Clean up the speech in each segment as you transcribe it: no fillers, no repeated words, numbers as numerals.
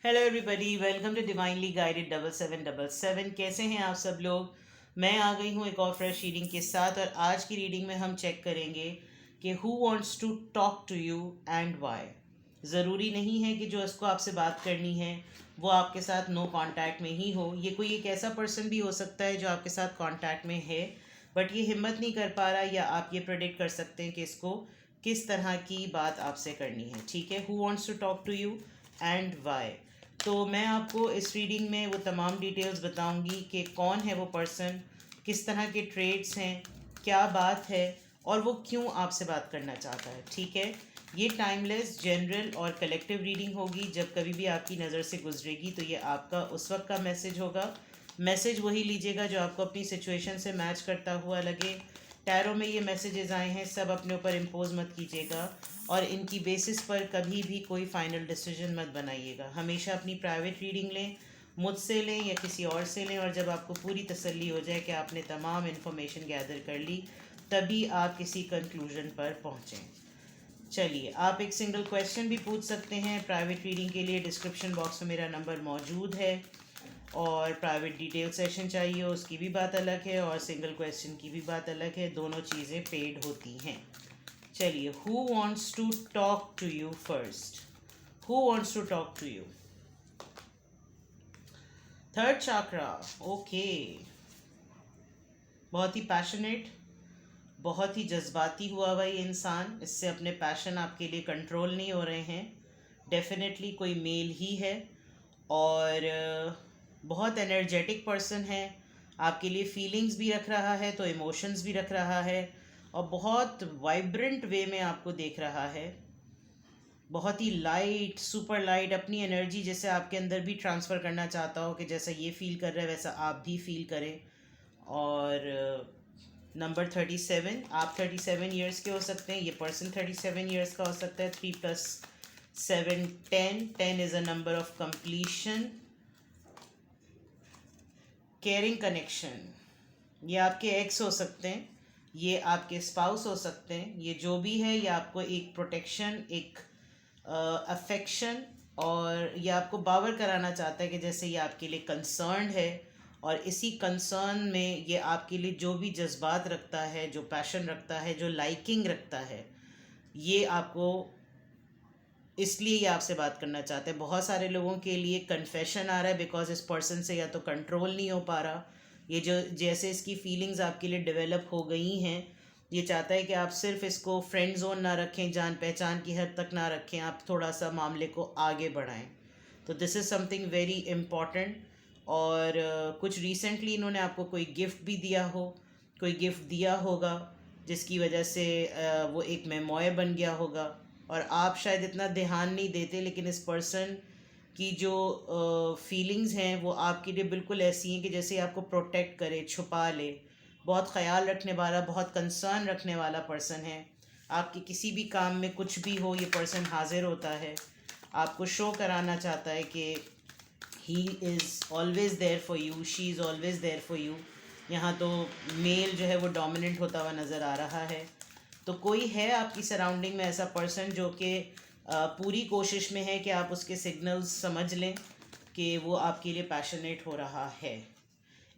Hello everybody, welcome to divinely guided 7777। कैसे हैं आप सब लोग। मैं आ गई हूँ एक और फ्रेश रीडिंग के साथ, और आज की रीडिंग में हम चेक करेंगे कि who wants to talk to you and why. ज़रूरी नहीं है कि जो इसको आपसे बात करनी है वो आपके साथ नो कांटेक्ट में ही हो। ये कोई एक ऐसा पर्सन भी हो सकता है जो आपके साथ कांटेक्ट में है बट ये हिम्मत नहीं कर पा रहा, या आप ये प्रेडिक्ट कर सकते हैं कि इसको किस तरह की बात आपसे करनी है। ठीक है, who wants to talk to you and why. तो मैं आपको इस रीडिंग में वो तमाम डिटेल्स बताऊंगी कि कौन है वो पर्सन, किस तरह के ट्रेड्स हैं, क्या बात है और वो क्यों आपसे बात करना चाहता है। ठीक है, ये टाइमलेस, जनरल और कलेक्टिव रीडिंग होगी। जब कभी भी आपकी नज़र से गुजरेगी तो ये आपका उस वक्त का मैसेज होगा। मैसेज वही लीजिएगा जो आपको अपनी सिचुएशन से मैच करता हुआ लगे। टैरो में ये मैसेजेस आए हैं, सब अपने ऊपर इम्पोज मत कीजिएगा और इनकी बेसिस पर कभी भी कोई फाइनल डिसीजन मत बनाइएगा। हमेशा अपनी प्राइवेट रीडिंग लें, मुझसे लें या किसी और से लें, और जब आपको पूरी तसल्ली हो जाए कि आपने तमाम इन्फॉर्मेशन गैदर कर ली तभी आप किसी कंक्लूजन पर पहुँचें। चलिए, आप एक सिंगल क्वेश्चन भी पूछ सकते हैं। प्राइवेट रीडिंग के लिए डिस्क्रिप्शन बॉक्स में मेरा नंबर मौजूद है, और प्राइवेट डिटेल सेशन चाहिए उसकी भी बात अलग है, और सिंगल क्वेश्चन की भी बात अलग है। दोनों चीज़ें पेड होती हैं। चलिए, who wants to talk to you first. Who wants to talk to you. Third chakra. Okay, बहुत ही पैशनेट, बहुत ही जज्बाती हुआ हुआ ये इंसान। इससे अपने पैशन आपके लिए कंट्रोल नहीं हो रहे हैं। डेफिनेटली कोई मेल ही है, और बहुत एनर्जेटिक पर्सन है। आपके लिए फीलिंग्स भी रख रहा है तो इमोशंस भी रख रहा है, और बहुत वाइब्रेंट वे में आपको देख रहा है। बहुत ही लाइट, सुपर लाइट, अपनी एनर्जी जैसे आपके अंदर भी ट्रांसफ़र करना चाहता हो कि जैसा ये फील कर रहा है वैसा आप भी फील करें। और नंबर 37, आप 37 ईयर्स के हो सकते हैं, ये पर्सन 37 ईयर्स का हो सकता है। 3 + 7 10। 10 is a number of completion, caring connection. ये आपके एक्स हो सकते हैं, ये आपके स्पाउस हो सकते हैं, ये जो भी है ये आपको एक प्रोटेक्शन, एक अफेक्शन, और ये आपको बावर कराना चाहता है कि जैसे ये आपके लिए कंसर्न है, और इसी कंसर्न में ये आपके लिए जो भी जज्बात रखता है, जो पैशन रखता है, जो लाइकिंग रखता है, ये आपको इसलिए ये आपसे बात करना चाहते हैं। बहुत सारे लोगों के लिए कन्फेशन आ रहा है बिकॉज इस पर्सन से या तो कंट्रोल नहीं हो पा रहा, ये जो जैसे इसकी फीलिंग्स आपके लिए डेवलप हो गई हैं, ये चाहता है कि आप सिर्फ इसको फ्रेंड जोन ना रखें, जान पहचान की हद तक ना रखें, आप थोड़ा सा मामले को आगे बढ़ाएं। तो this is something very important. और कुछ रिसेंटली इन्होंने आपको कोई गिफ्ट भी दिया हो, कोई गिफ्ट दिया होगा जिसकी वजह से वो एक मेमोरी बन गया होगा, और आप शायद इतना ध्यान नहीं देते, लेकिन इस पर्सन की जो फीलिंग्स हैं वो आपके लिए बिल्कुल ऐसी हैं कि जैसे आपको प्रोटेक्ट करे, छुपा ले। बहुत ख्याल रखने वाला, बहुत कंसर्न रखने वाला पर्सन है। आपके किसी भी काम में कुछ भी हो, ये पर्सन हाजिर होता है, आपको शो कराना चाहता है कि he is always there for you, she is always there for you. यहाँ तो मेल जो है वो डोमिनेंट होता हुआ नज़र आ रहा है। तो कोई है आपकी सराउंडिंग में ऐसा पर्सन जो कि पूरी कोशिश में है कि आप उसके सिग्नल्स समझ लें कि वो आपके लिए पैशनेट हो रहा है।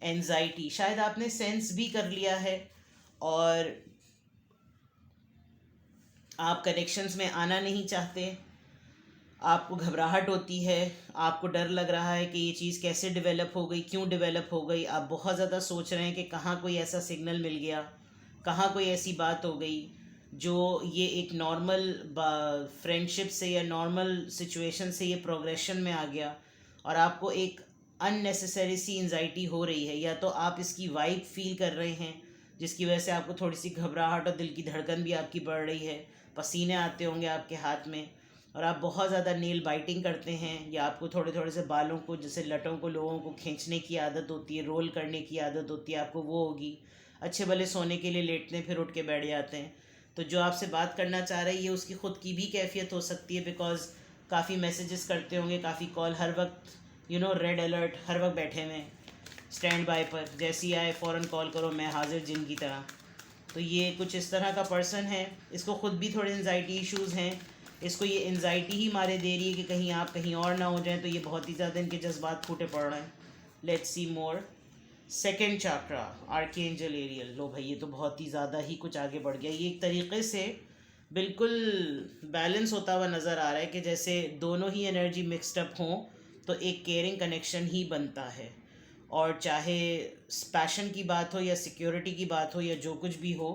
एंजाइटी, शायद आपने सेंस भी कर लिया है, और आप कनेक्शंस में आना नहीं चाहते। आपको घबराहट होती है, आपको डर लग रहा है कि ये चीज़ कैसे डेवलप हो गई, क्यों डेवलप हो गई। आप बहुत ज़्यादा सोच रहे हैं कि कहाँ कोई ऐसा सिग्नल मिल गया, कहाँ कोई ऐसी बात हो गई जो ये एक नॉर्मल फ्रेंडशिप से या नॉर्मल सिचुएशन से ये प्रोग्रेशन में आ गया, और आपको एक अननेसेसरी सी एंजाइटी हो रही है। या तो आप इसकी वाइब फील कर रहे हैं जिसकी वजह से आपको थोड़ी सी घबराहट और दिल की धड़कन भी आपकी बढ़ रही है, पसीने आते होंगे आपके हाथ में, और आप बहुत ज़्यादा नेल बाइटिंग करते हैं, या आपको थोड़े थोड़े से बालों को, जैसे लटों को लोगों को खींचने की आदत होती है, रोल करने की आदत होती है, आपको वो होगी। अच्छे भले सोने के लिए लेटते हैं फिर उठ के बैठ जाते हैं। तो जो आपसे बात करना चाह रही है उसकी ख़ुद की भी कैफियत हो सकती है, बिकॉज काफ़ी मैसेजेस करते होंगे, काफ़ी कॉल, हर वक्त रेड अलर्ट, हर वक्त बैठे हुए स्टैंड बाय पर, जैसे ही आए फ़ौरन कॉल करो, मैं हाजिर जिन की तरह। तो ये कुछ इस तरह का पर्सन है। इसको ख़ुद भी थोड़े एंजाइटी इश्यूज़ हैं, इसको ये एनजाइटी ही मारे दे रही है कि कहीं आप कहीं और ना हो जाएं, तो ये बहुत ही ज़्यादा इनके जज्बात फूटे पड़ रहे हैं। Let's see more. Second chakra, archangel Ariel. लो भाई, ये तो बहुत ही ज़्यादा ही कुछ आगे बढ़ गया। ये एक तरीके से बिल्कुल बैलेंस होता हुआ नज़र आ रहा है कि जैसे दोनों ही एनर्जी मिक्सड अप हों तो एक केयरिंग कनेक्शन ही बनता है। और चाहे पैशन की बात हो या सिक्योरिटी की बात हो या जो कुछ भी हो,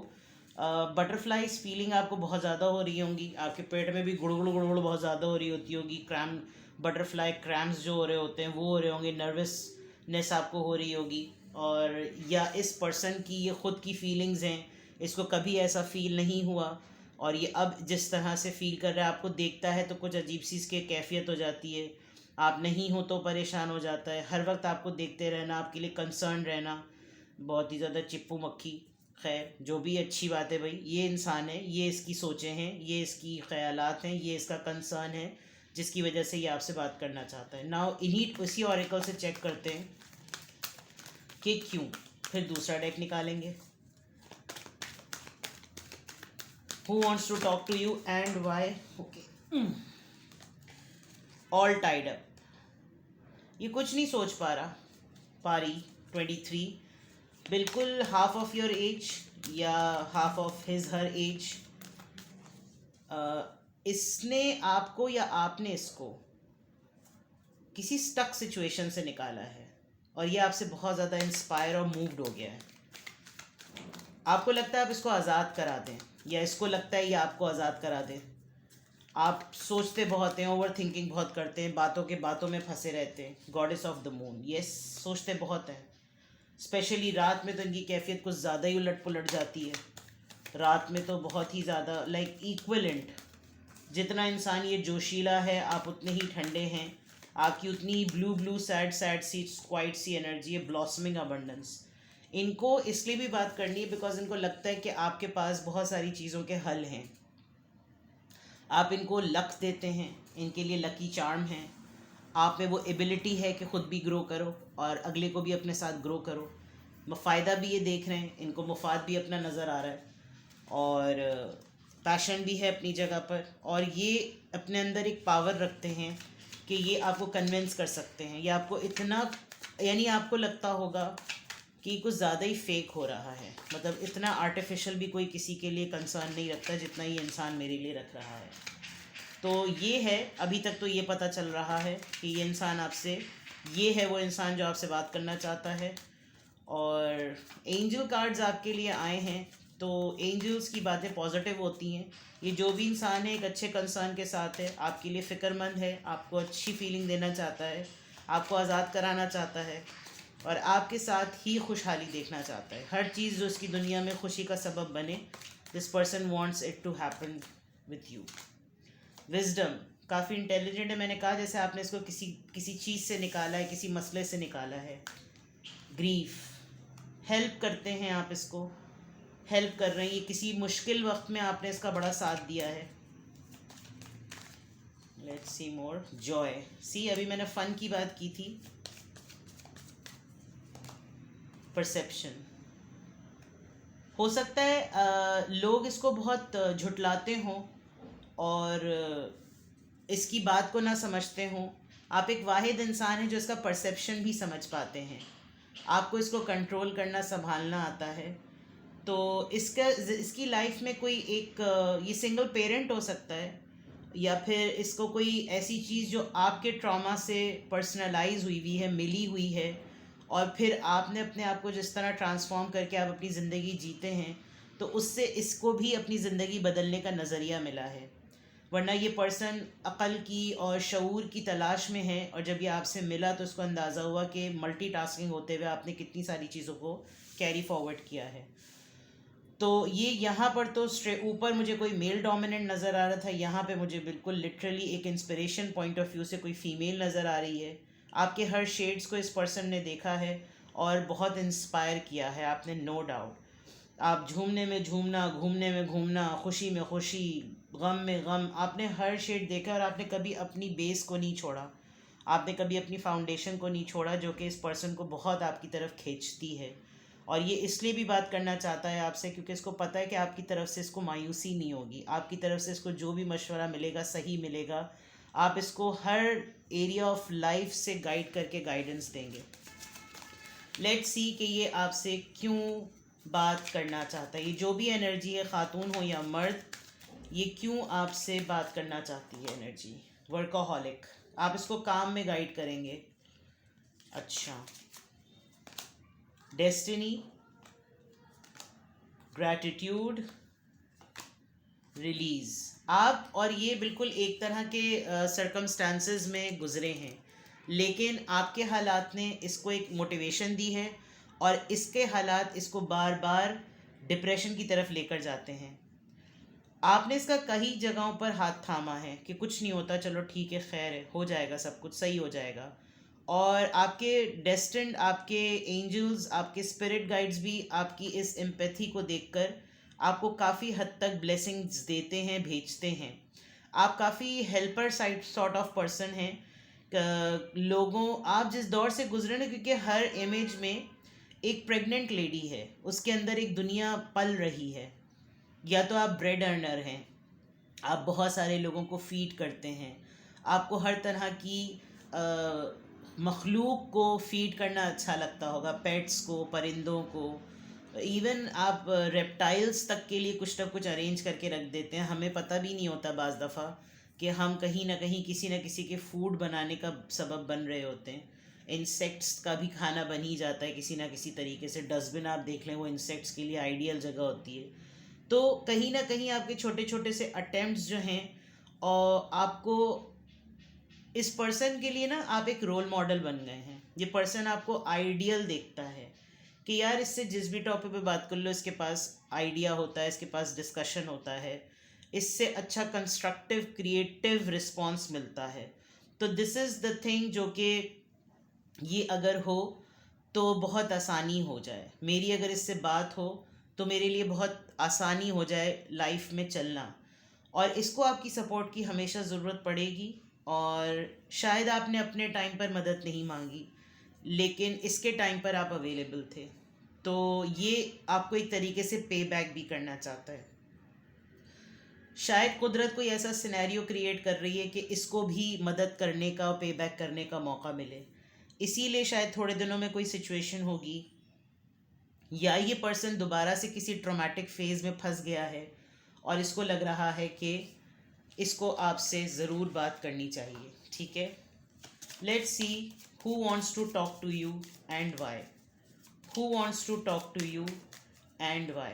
बटरफ्लाइज फीलिंग आपको बहुत ज़्यादा हो रही होंगी। आपके पेट में भी गुड़गुड़ गुड़गुड़ बहुत ज़्यादा हो रही होती होगी। क्रैम, बटरफ्लाई क्रैम्स जो हो रहे होते हैं वो हो रहे होंगे। नर्वसनेस आपको हो रही होगी। और या इस पर्सन की ये ख़ुद की फीलिंग्स हैं, इसको कभी ऐसा फील नहीं हुआ और ये अब जिस तरह से फील कर रहा है, आपको देखता है तो कुछ अजीब सी इसकी कैफियत हो जाती है। आप नहीं हो तो परेशान हो जाता है। हर वक्त आपको देखते रहना, आपके लिए कंसर्न रहना, बहुत ही ज़्यादा चिप्पू मक्खी। खैर, जो भी अच्छी बात है भाई, ये इंसान है, ये इसकी सोचें हैं, ये इसकी ख्यालात हैं, ये इसका कंसर्न है जिसकी वजह से ये आपसे बात करना चाहता है। नाउ इन्हीं उसी ऑरेकल से चेक करते हैं कि क्यों। फिर दूसरा डेक निकालेंगे। Who wants to talk to you and why? Okay. All tied up. ये कुछ नहीं सोच पा रहा, पारी 23, बिल्कुल हाफ ऑफ योर एज या half of his her age. इसने आपको या आपने इसको किसी स्टक सिचुएशन से निकाला है और ये आपसे बहुत ज़्यादा इंस्पायर और मूव्ड हो गया है। आपको लगता है आप इसको आज़ाद करा दें या इसको लगता है ये आपको आज़ाद करा दें। आप सोचते बहुत हैं, ओवर थिंकिंग बहुत करते हैं, बातों के बातों में फंसे रहते हैं। Goddess of the moon, yes, सोचते बहुत हैं। स्पेशली रात में तो इनकी कैफियत कुछ ज़्यादा ही उलट पुलट जाती है। रात में तो बहुत ही ज़्यादा लाइक इक्वलेंट, जितना इंसान ये जोशीला है आप उतने ही ठंडे हैं। आपकी उतनी ब्लू ब्लू सैड सैड सी क्वाइट सी एनर्जी है, ब्लॉसमिंग अबंडेंस। इनको इसलिए भी बात करनी है बिकॉज इनको लगता है कि आपके पास बहुत सारी चीज़ों के हल हैं। आप इनको लक देते हैं, इनके लिए लकी चार्म हैं। आप में वो एबिलिटी है कि ख़ुद भी ग्रो करो और अगले को भी अपने साथ ग्रो करो। फ़ायदा भी ये देख रहे हैं, इनको मुफाद भी अपना नज़र आ रहा है और पैशन भी है अपनी जगह पर। और ये अपने अंदर एक पावर रखते हैं कि ये आपको कन्विंस कर सकते हैं। ये आपको इतना, यानी आपको लगता होगा कि कुछ ज़्यादा ही फेक हो रहा है, मतलब इतना आर्टिफिशियल भी कोई किसी के लिए कंसर्न नहीं रखता जितना ये इंसान मेरे लिए रख रहा है। तो ये है, अभी तक तो ये पता चल रहा है कि ये इंसान आपसे, ये है वो इंसान जो आपसे बात करना चाहता है। और एंजल कार्ड्स आपके लिए आए हैं तो एंजल्स की बातें पॉजिटिव होती हैं। ये जो भी इंसान है एक अच्छे कंसर्न के साथ है, आपके लिए फ़िक्रमंद है, आपको अच्छी फीलिंग देना चाहता है, आपको आज़ाद कराना चाहता है और आपके साथ ही खुशहाली देखना चाहता है। हर चीज़ जो इसकी दुनिया में खुशी का सबब बने, this person wants it to happen with you. Wisdom, काफ़ी इंटेलिजेंट है। मैंने कहा जैसे आपने इसको किसी चीज़ से निकाला है, किसी मसले से निकाला है। ग्रीफ, हेल्प करते हैं आप इसको, हेल्प कर रहे हैं। ये किसी मुश्किल वक्त में आपने इसका बड़ा साथ दिया है। Let's see more. जॉय, सी अभी मैंने फ़न की बात की थी। परसेप्शन, हो सकता है लोग इसको बहुत झुटलाते हों और इसकी बात को ना समझते हों। आप एक वाहिद इंसान हैं जो इसका परसेप्शन भी समझ पाते हैं। आपको इसको कंट्रोल करना, संभालना आता है। तो इसकी लाइफ में कोई एक, ये सिंगल पेरेंट हो सकता है या फिर इसको कोई ऐसी चीज़ जो आपके ट्रॉमा से पर्सनलाइज हुई है, मिली हुई है और फिर आपने अपने आप को जिस तरह ट्रांसफॉर्म करके आप अपनी ज़िंदगी जीते हैं तो उससे इसको भी अपनी ज़िंदगी बदलने का नज़रिया मिला है। वरना ये पर्सन अक़ल की और शऊर की तलाश में है और जब ये आपसे मिला तो उसको अंदाज़ा हुआ कि मल्टीटास्किंग होते हुए आपने कितनी सारी चीज़ों को कैरी फॉरवर्ड किया है। तो ये यहाँ पर तो ऊपर मुझे कोई मेल डोमिनेंट नज़र आ रहा था, यहाँ पे मुझे बिल्कुल लिटरली एक इंस्पिरेशन पॉइंट ऑफ व्यू से कोई फ़ीमेल नज़र आ रही है। आपके हर शेड्स को इस पर्सन ने देखा है और बहुत इंस्पायर किया है आपने, नो डाउट। आप झूमने में झूमना, घूमने में घूमना, खुशी में खुशी, गम में गम, आपने हर शेड देखा और आपने कभी अपनी बेस को नहीं छोड़ा, आपने कभी अपनी फाउंडेशन को नहीं छोड़ा जो कि इस पर्सन को बहुत आपकी तरफ खींचती है। और ये इसलिए भी बात करना चाहता है आपसे क्योंकि इसको पता है कि आपकी तरफ से इसको मायूसी नहीं होगी, आपकी तरफ से इसको जो भी मशवरा मिलेगा सही मिलेगा, आप इसको हर एरिया ऑफ लाइफ से गाइड करके गाइडेंस देंगे। लेट्स सी कि ये आपसे क्यों बात करना चाहता है, ये जो भी एनर्जी है, खातून हो या मर्द, ये क्यों आपसे बात करना चाहती है एनर्जी। वर्कोहॉलिक, आप इसको काम में गाइड करेंगे। अच्छा, डेस्टिनी, ग्रैटिट्यूड, रिलीज। आप और ये बिल्कुल एक तरह के सर्कमस्टांसेस में गुजरे हैं, लेकिन आपके हालात ने इसको एक मोटिवेशन दी है और इसके हालात इसको बार बार डिप्रेशन की तरफ लेकर जाते हैं। आपने इसका कई जगहों पर हाथ थामा है कि कुछ नहीं होता, चलो ठीक है, खैर है, हो जाएगा, सब कुछ सही हो जाएगा। और आपके डेस्टिन्ड, आपके एंजल्स, आपके स्पिरिट गाइड्स भी आपकी इस एम्पैथी को देखकर आपको काफ़ी हद तक ब्लेसिंग्स देते हैं, भेजते हैं। आप काफ़ी helper side sort of person हैं। लोगों, आप जिस दौर से गुजरे ना, क्योंकि हर इमेज में एक प्रेग्नेंट लेडी है, उसके अंदर एक दुनिया पल रही है। या तो आप ब्रेड अर्नर हैं, आप बहुत सारे लोगों को फीड करते हैं, आपको हर तरह की मखलूक को फीड करना अच्छा लगता होगा, पेट्स को, परिंदों को, इवन आप रेप्टाइल्स तक के लिए कुछ ना कुछ अरेंज करके रख देते हैं। हमें पता भी नहीं होता बाज़ दफ़ा कि हम कहीं ना कहीं किसी न किसी के फूड बनाने का सबब बन रहे होते हैं। इंसेक्ट्स का भी खाना बन ही जाता है किसी ना किसी तरीके से। डस्टबिन आप देख लें, वो इंसेक्ट्स के लिए आइडियल जगह होती है। तो कहीं ना कहीं आपके छोटे छोटे से अटेम्प्ट्स जो हैं, और आपको इस पर्सन के लिए ना आप एक रोल मॉडल बन गए हैं। ये पर्सन आपको आइडियल देखता है कि यार इससे जिस भी टॉपिक पे बात कर लो, इसके पास आइडिया होता है, इसके पास डिस्कशन होता है, इससे अच्छा कंस्ट्रक्टिव क्रिएटिव रिस्पॉन्स मिलता है। तो दिस इज़ द थिंग जो कि ये अगर हो तो बहुत आसानी हो जाए। मेरी अगर इससे बात हो तो मेरे लिए बहुत आसानी हो जाए लाइफ में चलना। और इसको आपकी सपोर्ट की हमेशा ज़रूरत पड़ेगी। और शायद आपने अपने टाइम पर मदद नहीं मांगी, लेकिन इसके टाइम पर आप अवेलेबल थे, तो ये आपको एक तरीके से पे बैक भी करना चाहता है। शायद कुदरत कोई ऐसा सिनेरियो क्रिएट कर रही है कि इसको भी मदद करने का और पे बैक करने का मौका मिले। इसीलिए शायद थोड़े दिनों में कोई सिचुएशन होगी, या ये पर्सन दोबारा से किसी ट्रॉमेटिक फेज़ में फंस गया है और इसको लग रहा है कि इसको आपसे ज़रूर बात करनी चाहिए। ठीक है, let's see who wants to talk to you and why. Who wants to talk to you and why.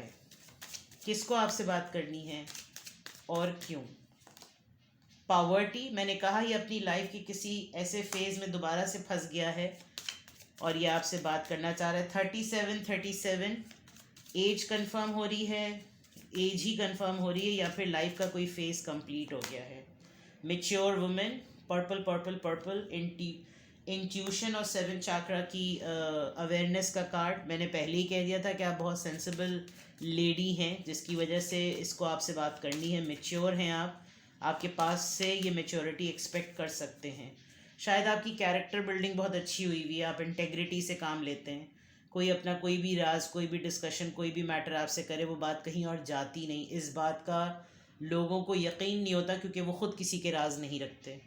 किसको आपसे बात करनी है और क्यों। पावर्टी, मैंने कहा ये अपनी लाइफ की किसी ऐसे फेज़ में दोबारा से फंस गया है और ये आपसे बात करना चाह रहा है। 37 एज कंफर्म हो रही है, एज ही कंफर्म हो रही है, या फिर लाइफ का कोई फेज़ कंप्लीट हो गया है। Mature women, purple purple purple, intuition और 7 चाक्रा की अवेयरनेस का कार्ड। मैंने पहले ही कह दिया था कि आप बहुत सेंसिबल लेडी हैं, जिसकी वजह से इसको आपसे बात करनी है। मेच्योर हैं आप, आपके पास से ये मेच्योरिटी एक्सपेक्ट कर सकते हैं। शायद आपकी कैरेक्टर बिल्डिंग बहुत अच्छी हुई है, आप इंटेग्रिटी से काम लेते हैं। कोई अपना कोई भी राज, कोई भी डिस्कशन, कोई भी मैटर आपसे करे, वो बात कहीं और जाती नहीं। इस बात का लोगों को यकीन नहीं होता क्योंकि वो ख़ुद किसी के राज नहीं रखते,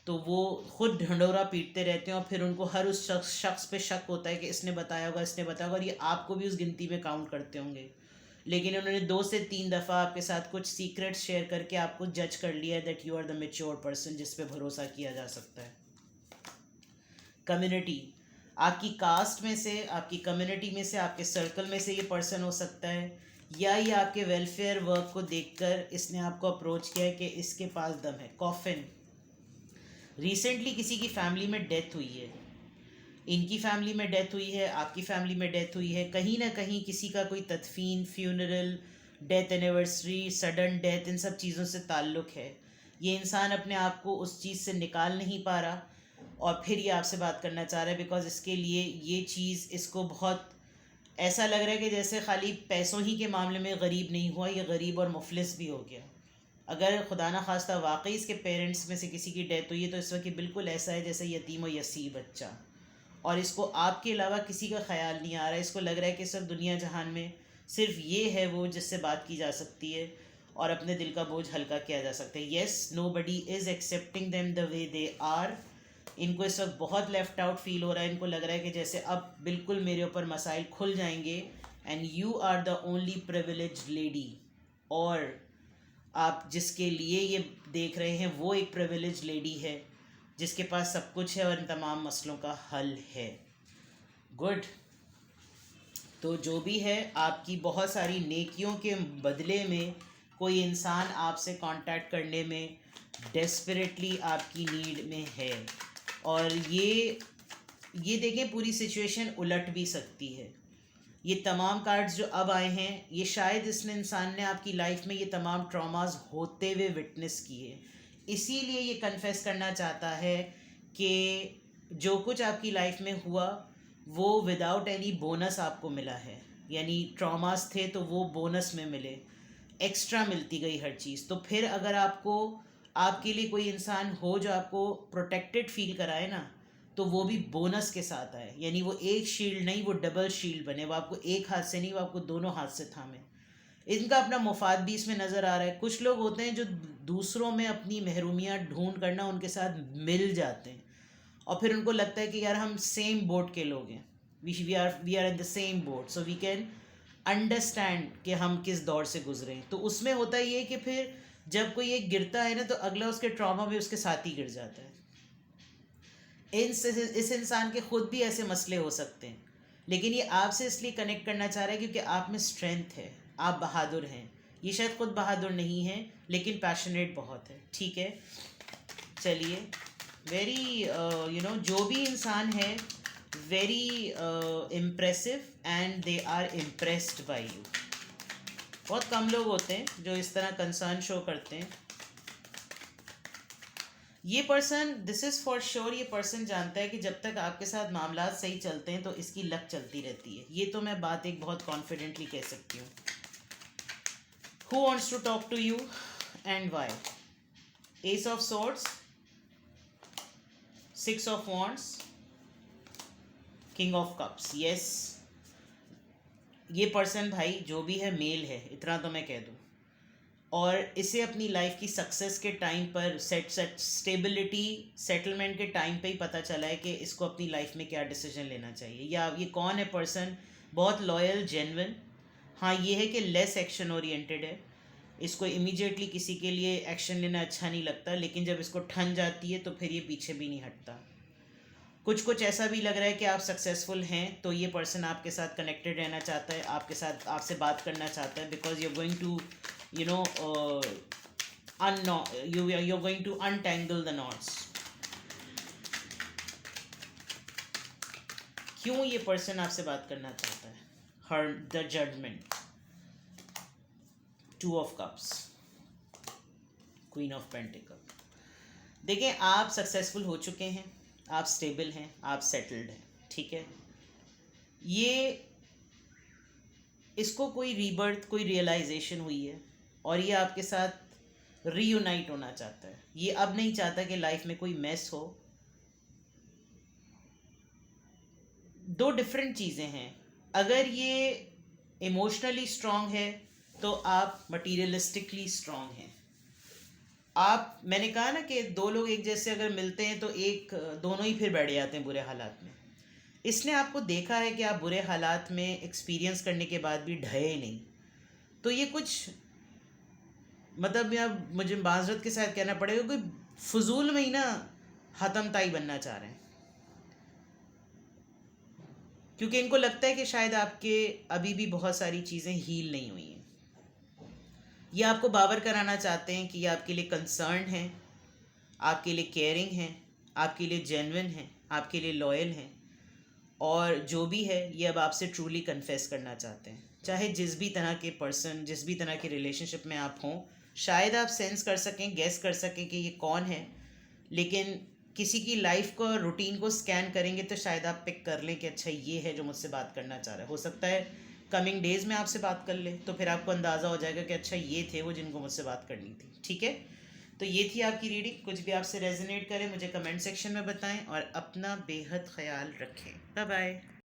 तो वो खुद ढंढोरा पीटते रहते हैं और फिर उनको हर उस शख्स पे शक होता है कि इसने बताया होगा, इसने बताया होगा, और ये आपको भी उस गिनती में काउंट करते होंगे। लेकिन उन्होंने 2 से 3 दफ़ा आपके साथ कुछ सीक्रेट्स शेयर करके आपको जज कर लिया है that you are the mature person जिस पे भरोसा किया जा सकता है। कम्युनिटी, आपकी कास्ट में से, आपकी कम्युनिटी में से, आपके सर्कल में से ये पर्सन हो सकता है, या ये आपके वेलफेयर वर्क को देखकर इसने आपको अप्रोच किया है कि इसके पास दम है। कॉफिन, रिसेंटली किसी की फैमिली में डेथ हुई है, इनकी फैमिली में डेथ हुई है, आपकी फैमिली में डेथ हुई है, कहीं ना कहीं किसी का कोई तदफीन, funeral, death anniversary, sudden death, इन सब चीज़ों से ताल्लुक़ है। ये इंसान अपने आप को उस चीज़ से निकाल नहीं पा रहा और फिर ये आपसे बात करना चाह रहा है, बिकॉज इसके लिए ये चीज़ इसको बहुत ऐसा लग रहा है कि जैसे खाली पैसों ही के मामले में गरीब नहीं हुआ, ये गरीब और मुफलिस भी हो गया। अगर खुदा ना खास्ता वाकई इसके पेरेंट्स में से किसी की डेथ हुई है तो इस वक्त बिल्कुल ऐसा है जैसे यतीम और यसीर बच्चा। और इसको आपके अलावा किसी का ख्याल नहीं आ रहा है, इसको लग रहा है कि सब दुनिया जहान में सिर्फ ये है वो जिससे बात की जा सकती है और अपने दिल का बोझ हल्का किया जा सकता है. Yes, nobody is accepting them the way they are. इनको इस वक्त बहुत लेफ्ट आउट फील हो रहा है. इनको लग रहा है कि जैसे अब बिल्कुल मेरे ऊपर मसाइल खुल जाएंगे. And you are the only privileged lady. और आप जिसके लिए ये देख रहे हैं वो एक प्रिविलेज लेडी है जिसके पास सब कुछ है और इन तमाम मसलों का हल है. गुड. तो जो भी है, आपकी बहुत सारी नेकियों के बदले में कोई इंसान आपसे कांटेक्ट करने में डेस्परेटली आपकी नीड में है. और ये देखें, पूरी सिचुएशन उलट भी सकती है. ये तमाम कार्ड्स जो अब आए हैं, ये शायद इसने इंसान ने आपकी लाइफ में ये तमाम ट्रॉमास होते हुए विटनेस किए, इसीलिए ये कन्फेस करना चाहता है कि जो कुछ आपकी लाइफ में हुआ वो विदाउट एनी बोनस आपको मिला है. यानी ट्रॉमास थे तो वो बोनस में मिले, एक्स्ट्रा मिलती गई हर चीज़. तो फिर अगर आपको आपके लिए कोई इंसान हो जो आपको प्रोटेक्टेड फील कराए ना, तो वो भी बोनस के साथ आए. यानी वो एक शील्ड नहीं, वो डबल शील्ड बने. वो आपको एक हाथ से नहीं, वो आपको दोनों हाथ से थामे. इनका अपना मुफाद भी इसमें नज़र आ रहा है. कुछ लोग होते हैं जो दूसरों में अपनी महरूमियाँ ढूंढ करना उनके साथ मिल जाते हैं और फिर उनको लगता है कि यार हम सेम बोट के लोग हैं, we are in the same boat, so we can understand कि हम किस दौर से गुजरे हैं. तो उसमें होता ये कि फिर जब कोई एक गिरता है ना तो अगला उसके ट्रॉमा में उसके साथ ही गिर जाता है. इस इंसान के खुद भी ऐसे मसले हो सकते हैं, लेकिन ये आपसे इसलिए कनेक्ट करना चाह रहा है क्योंकि आप में स्ट्रेंथ है, आप बहादुर हैं. ये शायद खुद बहादुर नहीं है लेकिन पैशनेट बहुत है. ठीक है, चलिए. वेरी जो भी इंसान है very impressive and they are impressed by you. बहुत कम लोग होते हैं जो इस तरह कंसर्न शो करते हैं. ये person, this is for sure, ये पर्सन जानता है कि जब तक आपके साथ मामला सही चलते हैं तो इसकी लक चलती रहती है. ये तो मैं बात एक बहुत कॉन्फिडेंटली कह सकती हूँ. Who wants to talk to you and why? Ace of swords, 6 of wands, king of cups. Yes, ये पर्सन भाई जो भी है मेल है, इतना तो मैं कह दूँ. और इसे अपनी लाइफ की सक्सेस के टाइम पर स्टेबिलिटी सेटलमेंट के टाइम पे ही पता चला है कि इसको अपनी लाइफ में क्या डिसीजन लेना चाहिए. या ये कौन है पर्सन? बहुत लॉयल, जेन्युइन. हाँ, ये है कि लेस एक्शन ओरिएंटेड है. इसको इमीडिएटली किसी के लिए एक्शन लेना अच्छा नहीं लगता, लेकिन जब इसको ठन जाती है तो फिर ये पीछे भी नहीं हटता. कुछ ऐसा भी लग रहा है कि आप सक्सेसफुल हैं तो ये पर्सन आपके साथ कनेक्टेड रहना चाहता है, आपके साथ आपसे बात करना चाहता है, because you are going to you're going to untangle the knots. क्यों ये पर्सन आपसे बात करना चाहता है? The judgement, 2 of cups, queen of pentacles. देखिए, आप सक्सेसफुल हो चुके हैं, आप स्टेबल हैं, आप सेटल्ड हैं. ठीक है, ये इसको कोई रीबर्थ, कोई रियलाइजेशन हुई है और ये आपके साथ रीयूनाइट होना चाहता है. ये अब नहीं चाहता कि लाइफ में कोई मेस हो. 2 डिफरेंट चीज़ें हैं. अगर ये इमोशनली स्ट्रांग है तो आप मटीरियलिस्टिकली स्ट्रांग हैं. आप, मैंने कहा ना कि 2 लोग एक जैसे अगर मिलते हैं तो दोनों ही फिर बैठ जाते हैं बुरे हालात में. इसने आपको देखा है कि आप बुरे हालात में एक्सपीरियंस करने के बाद भी ढहे नहीं. तो ये कुछ मतलब मुझे माजरत के साथ कहना पड़ेगा, कोई फजूल में ही ना हतम ताई बनना चाह रहे हैं, क्योंकि इनको लगता है कि शायद आपके अभी भी बहुत सारी चीज़ें हील नहीं हुई हैं. ये आपको बावर कराना चाहते हैं कि ये आपके लिए कंसर्न हैं, आपके लिए केयरिंग हैं, आपके लिए जेन्युइन हैं, आपके लिए लॉयल हैं. और जो भी है ये अब आपसे ट्रूली कन्फेस करना चाहते हैं. चाहे जिस भी तरह के पर्सन, जिस भी तरह के रिलेशनशिप में आप हों, शायद आप सेंस कर सकें, गेस कर सकें कि ये कौन है, लेकिन किसी की लाइफ को, रूटीन को स्कैन करेंगे तो शायद आप पिक कर लें कि अच्छा ये है जो मुझसे बात करना चाह रहा है. हो सकता है कमिंग डेज़ में आपसे बात कर ले, तो फिर आपको अंदाज़ा हो जाएगा कि अच्छा ये थे वो जिनको मुझसे बात करनी थी. ठीक है, तो ये थी आपकी रीडिंग। कुछ भी आपसे रेजोनेट करे मुझे कमेंट सेक्शन में बताएं और अपना बेहद ख्याल रखें। Bye bye.